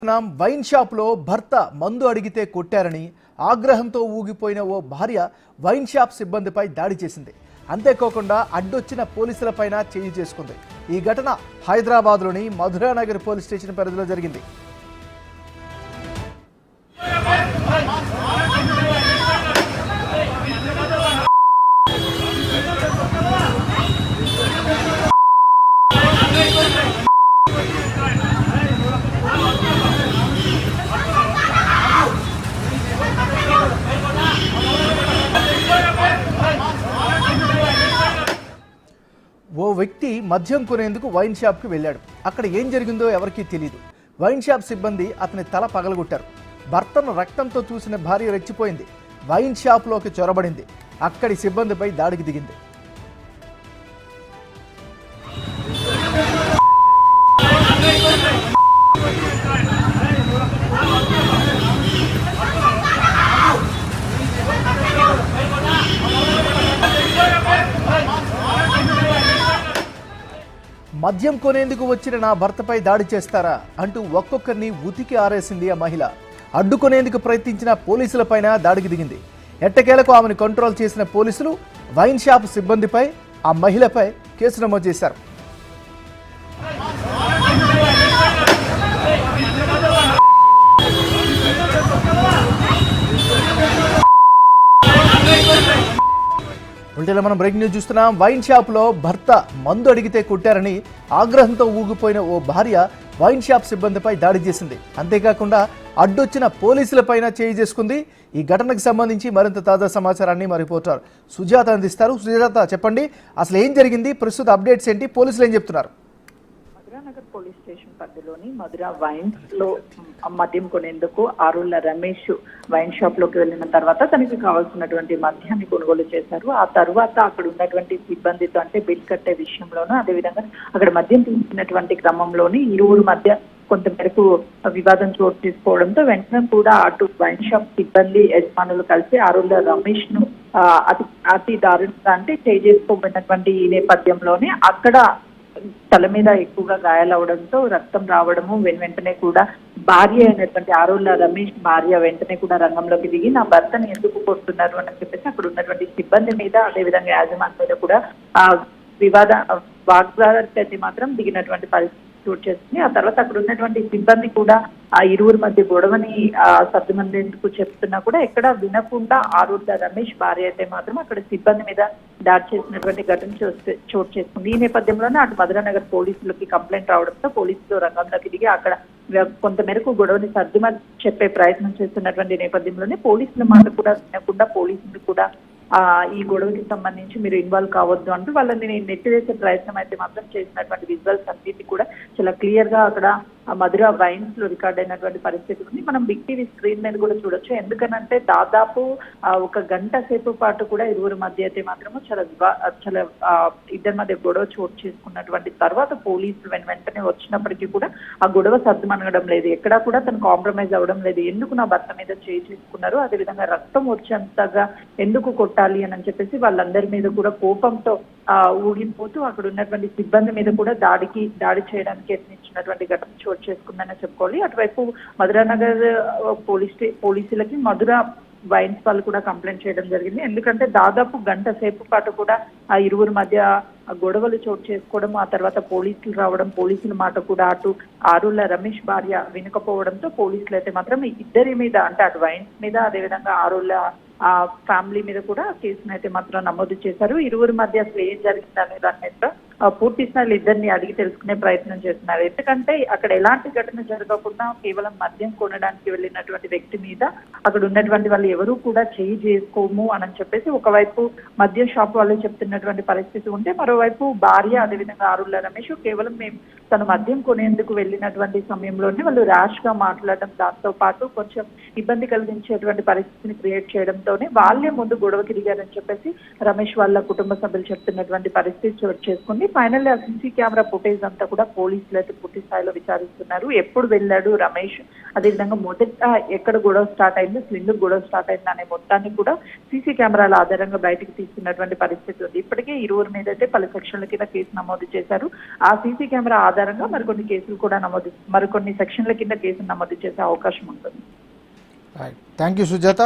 Wine షాప్లో భర్త మందు అడిగితే కొట్టారని ఆగ్రహంతో ఊగిపోయిన ఓ భార్య వైన్ షాప్ సిబ్బందిపై దాడి చేసింది. అంతేకాకుండా అడ్డొచ్చిన పోలీసులపైన చేయి చేసుకుంది. ఈ ఘటన హైదరాబాద్లోని మధురానగర్ పోలీస్ స్టేషన్ పరిధిలో జరిగింది. ఓ వ్యక్తి మద్యం కొనేందుకు వైన్ షాప్కి వెళ్ళాడు. అక్కడ ఏం జరిగిందో ఎవరికీ తెలియదు. వైన్ షాప్ సిబ్బంది అతని తల పగలగొట్టారు. భర్తను రక్తంతో చూసిన భార్య రెచ్చిపోయింది. వైన్ షాప్లోకి చొరబడింది. అక్కడి సిబ్బందిపై దాడికి దిగింది. మద్యం కొనేందుకు వచ్చిన నా భర్తపై దాడి చేస్తారా అంటూ ఒక్కొక్కరిని ఉతికి ఆరేసింది ఆ మహిళ. అడ్డుకునేందుకు ప్రయత్నించిన పోలీసులపైన దాడికి దిగింది. ఎట్టకేలకు ఆమెను కంట్రోల్ చేసిన పోలీసులు వైన్ షాప్ సిబ్బందిపై, ఆ మహిళపై కేసు నమోదు చేశారు. మనం బ్రేకింగ్ న్యూస్ చూస్తున్నాం. వైన్ షాప్లో భర్త మందు అడిగితే కొట్టారని ఆగ్రహంతో ఊగిపోయిన ఓ భార్య వైన్ షాప్ సిబ్బందిపై దాడి చేసింది. అంతేకాకుండా అడ్డొచ్చిన పోలీసులపైన చేయి చేసుకుంది. ఈ ఘటనకు సంబంధించి మరింత తాజా సమాచారాన్ని మా రిపోర్టర్ సుజాత అందిస్తారు. సుజాత, చెప్పండి, అసలు ఏం జరిగింది, ప్రస్తుత అప్డేట్స్ ఏంటి, పోలీసులు ఏం చెప్తున్నారు? మధురానగర్ పోలీస్ స్టేషన్ పరిధిలోని మధురా వైన్స్ లో మద్యం కొనేందుకు ఆరుళ్ల రమేష్ వైన్ షాప్ లోకి వెళ్ళిన తర్వాత తనకి కావాల్సినటువంటి మద్యాన్ని కొనుగోలు చేశారు. ఆ తర్వాత అక్కడ ఉన్నటువంటి సిబ్బందితో, అంటే బిల్ కట్టే విషయంలోనూ, అదేవిధంగా అక్కడ మద్యం తీసుకున్నటువంటి క్రమంలోని ఇరువురు మధ్య కొంతమేరకు వివాదం చోటు తీసుకోవడంతో వెంటనే కూడా అటు వైన్ షాప్ సిబ్బంది యజమానులు కలిసి ఆరుళ్ల రమేష్ ను అతి దారుణంగా, అంటే చేయి చేసుకోబడినటువంటి ఈ నేపథ్యంలోనే అక్కడ తల మీద ఎక్కువగా గాయాలవడంతో రక్తం రావడము, వెంటనే కూడా భార్య అయినటువంటి ఆరుళ్ల రమేష్ భార్య వెంటనే కూడా రంగంలోకి దిగి నా భర్తను ఎందుకు కొడుతున్నారు అని చెప్పేసి అక్కడ ఉన్నటువంటి సిబ్బంది మీద, అదేవిధంగా యాజమాన్యం మీద కూడా వాగ్వాదానికి అయితే మాత్రం దిగినటువంటి పరిస్థితి చోటు చేస్తుంది. ఆ తర్వాత అక్కడ ఉన్నటువంటి సిబ్బంది కూడా ఆ ఇరువురి మధ్య గొడవని సర్దుమందేందుకు చెప్తున్నా కూడా ఎక్కడ వినకుండా ఆరుళ్ల రమేష్ భార్య అయితే మాత్రం అక్కడ సిబ్బంది మీద దాడి చేసినటువంటి ఘటన చోటు చేసుకుంది. ఈ నేపథ్యంలోనే అటు మధురానగర్ పోలీసులకి కంప్లైంట్ రావడంతో పోలీసులు రంగంలోకి దిగి అక్కడ కొంతమేరకు గొడవని సర్దుమని చెప్పే ప్రయత్నం చేస్తున్నటువంటి నేపథ్యంలోనే పోలీసుల మాట కూడా వినకుండా పోలీసులు కూడా ఈ గొడవకి సంబంధించి మీరు ఇన్వాల్వ్ కావద్దు అంటూ వాళ్ళని నెట్టివేసే ప్రయత్నం అయితే మాత్రం చేసినటువంటి విజువల్స్ అన్నిటి కూడా చాలా క్లియర్ గా అక్కడ మధురా వైన్స్ లో రికార్డ్ అయినటువంటి పరిస్థితి ఉంది. మనం బిగ్ టీవీ స్క్రీన్ మీద కూడా చూడొచ్చు. ఎందుకనంటే దాదాపు ఒక గంట సేపు పాటు కూడా ఇరువురి మధ్య అయితే మాత్రము చాలా ఇద్దరి మధ్య గొడవ చోటు చేసుకున్నటువంటి తర్వాత పోలీసులు వెంటనే వచ్చినప్పటికీ కూడా ఆ గొడవ సర్దుమనగడం లేదు. ఎక్కడా కూడా తను కాంప్రమైజ్ అవ్వడం లేదు. ఎందుకు నా భర్త మీద చేయి చేసుకున్నారు, అదేవిధంగా రక్తం వచ్చేంతగా ఎందుకు కొట్టాలి అని చెప్పేసి వాళ్ళందరి మీద కూడా కోపంతో ఊగిపోతూ అక్కడ ఉన్నటువంటి సిబ్బంది మీద కూడా దాడి చేయడానికి యత్నించినటువంటి ఘటన చోటు చేసుకుందని చెప్పుకోవాలి. అటువైపు మధురానగర్ పోలీసులకి మధురా వైన్స్ వాళ్ళు కూడా కంప్లైంట్ చేయడం జరిగింది. ఎందుకంటే దాదాపు గంట సేపు పాటు కూడా ఆ ఇరువురి మధ్య గొడవలు చోటు చేసుకోవడం, ఆ తర్వాత పోలీసులు రావడం, పోలీసుల మాట కూడా అటు ఆరుళ్ల రమేష్ భార్య వినకపోవడంతో పోలీసులు అయితే మాత్రం ఇద్దరి మీద, అంటే అటు వైన్స్ మీద, అదేవిధంగా ఆరుళ్ల ఫ్యామిలీ మీద కూడా కేసును అయితే మాత్రం నమోదు చేశారు. ఇరువురి మధ్య అసలు ఏం జరిగిందనే దాని మీద పూర్తి స్థాయిలో ఇద్దరిని అడిగి తెలుసుకునే ప్రయత్నం చేస్తున్నారు. ఎందుకంటే అక్కడ ఎలాంటి ఘటన జరగకుండా కేవలం మద్యం కొనడానికి వెళ్ళినటువంటి వ్యక్తి మీద అక్కడ ఉన్నటువంటి వాళ్ళు ఎవరూ కూడా చేయి చేసుకోము అని చెప్పేసి ఒకవైపు మద్యం షాప్ వాళ్ళు చెప్తున్నటువంటి పరిస్థితి ఉంటే, మరోవైపు భార్య, అదేవిధంగా ఆరుళ్ల రమేష్ కేవలం మేము తను మద్యం కొనేందుకు వెళ్ళినటువంటి సమయంలోనే వాళ్ళు ర్యాష్ గా మాట్లాడడం, దాంతో పాటు కొంచెం ఇబ్బంది కలిగించేటువంటి పరిస్థితిని క్రియేట్ చేయడంతోనే వాళ్ళే ముందు గొడవకి దిగారని చెప్పేసి రమేష్ వాళ్ళ కుటుంబ సభ్యులు చెప్తున్నటువంటి పరిస్థితి చోటు చేసుకుంది. ఫైనల్ ఆ సీసీ కెమెరా ఫుటేజ్ అంతా కూడా పోలీసులు అయితే పూర్తి స్థాయిలో విచారిస్తున్నారు. ఎప్పుడు వెళ్ళాడు రమేష్, అదేవిధంగా మొదట ఎక్కడ గొడవ స్టార్ట్ అయింది, అసలు ఎందుకు గొడవ స్టార్ట్ అయింది అనే మొత్తాన్ని కూడా సీసీ కెమెరాల ఆధారంగా బయటకు తీస్తున్నటువంటి పరిస్థితి ఉంది. ఇప్పటికే ఇరువురు మీద అయితే పలు సెక్షన్ల కింద కేసు నమోదు చేశారు. ఆ సీసీ కెమెరా ఆధారంగా మరికొన్ని సెక్షన్ల కింద కేసులు నమోదు చేసే అవకాశం ఉంటుంది. Thank you Sujatha.